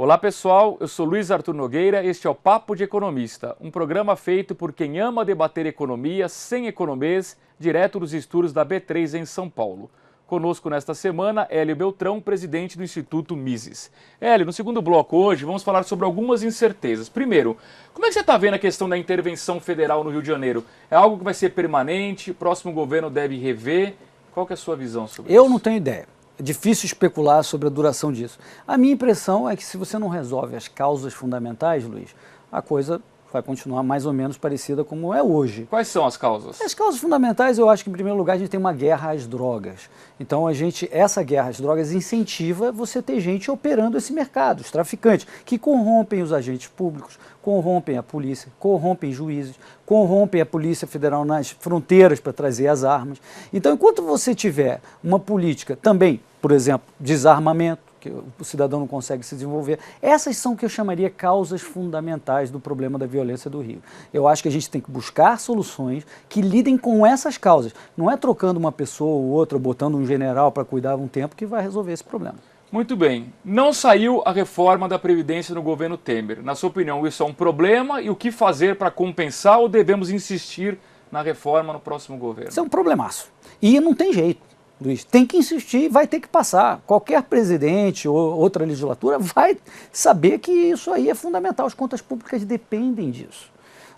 Olá pessoal, eu sou Luiz Arthur Nogueira, este é o Papo de Economista, um programa feito por quem ama debater economia sem economês, direto dos estúdios da B3 em São Paulo. Conosco nesta semana, Hélio Beltrão, presidente do Instituto Mises. Hélio, no segundo bloco hoje, vamos falar sobre algumas incertezas. Primeiro, como é que você está vendo a questão da intervenção federal no Rio de Janeiro? É algo que vai ser permanente? O próximo governo deve rever? Qual que é a sua visão sobre isso? Eu não tenho ideia. É difícil especular sobre a duração disso. A minha impressão é que se você não resolve as causas fundamentais, Luiz, a coisa vai continuar mais ou menos parecida como é hoje. Quais são as causas? As causas fundamentais, eu acho que em primeiro lugar a gente tem uma guerra às drogas. Então essa guerra às drogas incentiva você ter gente operando esse mercado, os traficantes, que corrompem os agentes públicos, corrompem a polícia, corrompem juízes, corrompem a Polícia Federal nas fronteiras para trazer as armas. Então, enquanto você tiver uma política também, por exemplo, desarmamento, que o cidadão não consegue se desenvolver. Essas são o que eu chamaria causas fundamentais do problema da violência do Rio. Eu acho que a gente tem que buscar soluções que lidem com essas causas. Não é trocando uma pessoa ou outra, botando um general para cuidar um tempo que vai resolver esse problema. Muito bem. Não saiu a reforma da Previdência no governo Temer. Na sua opinião, isso é um problema e o que fazer para compensar ou devemos insistir na reforma no próximo governo? Isso é um problemaço. E não tem jeito. Luiz, tem que insistir, vai ter que passar. Qualquer presidente ou outra legislatura vai saber que isso aí é fundamental. As contas públicas dependem disso.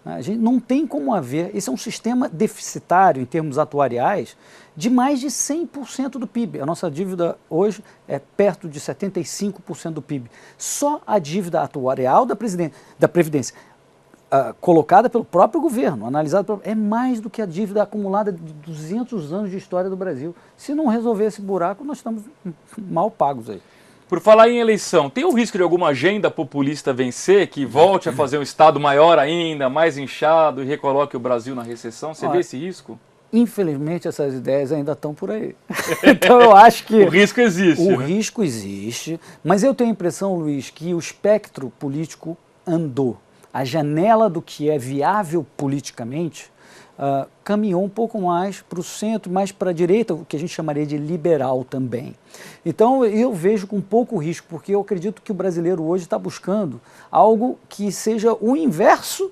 A gente não tem como haver, esse é um sistema deficitário em termos atuariais de mais de 100% do PIB. A nossa dívida hoje é perto de 75% do PIB. Só a dívida atuarial da Previdência, colocada pelo próprio governo, analisada é mais do que a dívida acumulada de 200 anos de história do Brasil. Se não resolver esse buraco, nós estamos mal pagos aí. Por falar em eleição, tem o risco de alguma agenda populista vencer, que volte a fazer um Estado maior ainda, mais inchado e recoloque o Brasil na recessão? Você vê esse risco? Infelizmente, essas ideias ainda estão por aí. Então, eu acho que... O risco existe. O risco existe, mas eu tenho a impressão, Luiz, que o espectro político andou. A janela do que é viável politicamente caminhou um pouco mais para o centro, mais para a direita, o que a gente chamaria de liberal também. Então eu vejo com pouco risco, porque eu acredito que o brasileiro hoje está buscando algo que seja o inverso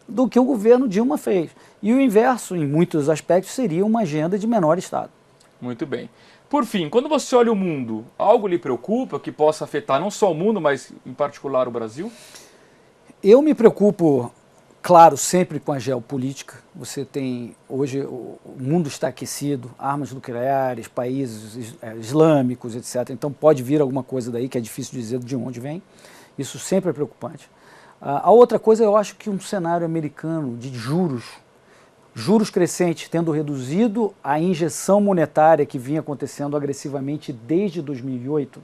do que o governo Dilma fez. E o inverso, em muitos aspectos, seria uma agenda de menor Estado. Muito bem. Por fim, quando você olha o mundo, algo lhe preocupa que possa afetar não só o mundo, mas em particular o Brasil? Eu me preocupo, claro, sempre com a geopolítica. Você tem, hoje, o mundo está aquecido, armas nucleares, países islâmicos, etc. Então pode vir alguma coisa daí que é difícil dizer de onde vem. Isso sempre é preocupante. A outra coisa, eu acho que um cenário americano de juros crescentes, tendo reduzido a injeção monetária que vinha acontecendo agressivamente desde 2008,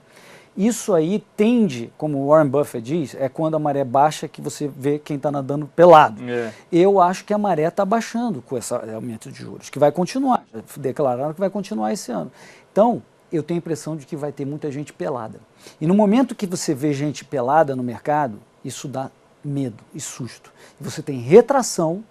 isso aí tende, como Warren Buffett diz, é quando a maré baixa que você vê quem está nadando pelado. Eu acho que a maré está baixando com esse aumento de juros, que vai continuar, já declararam que vai continuar esse ano. Então, eu tenho a impressão de que vai ter muita gente pelada. E no momento que você vê gente pelada no mercado, isso dá medo e susto. Você tem retração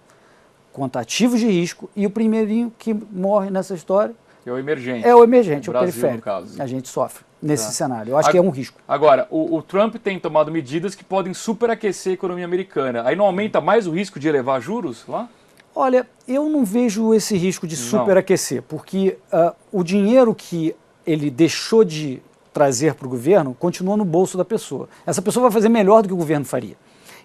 quanto a ativos de risco e o primeirinho que morre nessa história é o emergente. É o emergente, o Brasil, periférico. No caso. A gente sofre nesse cenário. Eu acho que é um risco. Agora, o Trump tem tomado medidas que podem superaquecer a economia americana. Aí não aumenta mais o risco de elevar juros lá? Olha, eu não vejo esse risco de superaquecer, porque o dinheiro que ele deixou de trazer para o governo continua no bolso da pessoa. Essa pessoa vai fazer melhor do que o governo faria.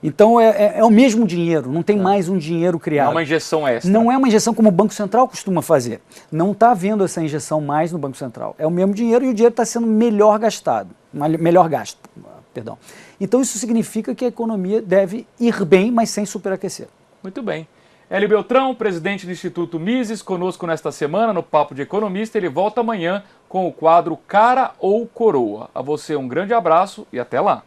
Então é o mesmo dinheiro, não tem mais um dinheiro criado. Não é uma injeção extra. Não é uma injeção como o Banco Central costuma fazer. Não está havendo essa injeção mais no Banco Central. É o mesmo dinheiro e o dinheiro está sendo melhor gasto. Então isso significa que a economia deve ir bem, mas sem superaquecer. Muito bem. Hélio Beltrão, presidente do Instituto Mises, conosco nesta semana no Papo de Economista. Ele volta amanhã com o quadro Cara ou Coroa. A você um grande abraço e até lá.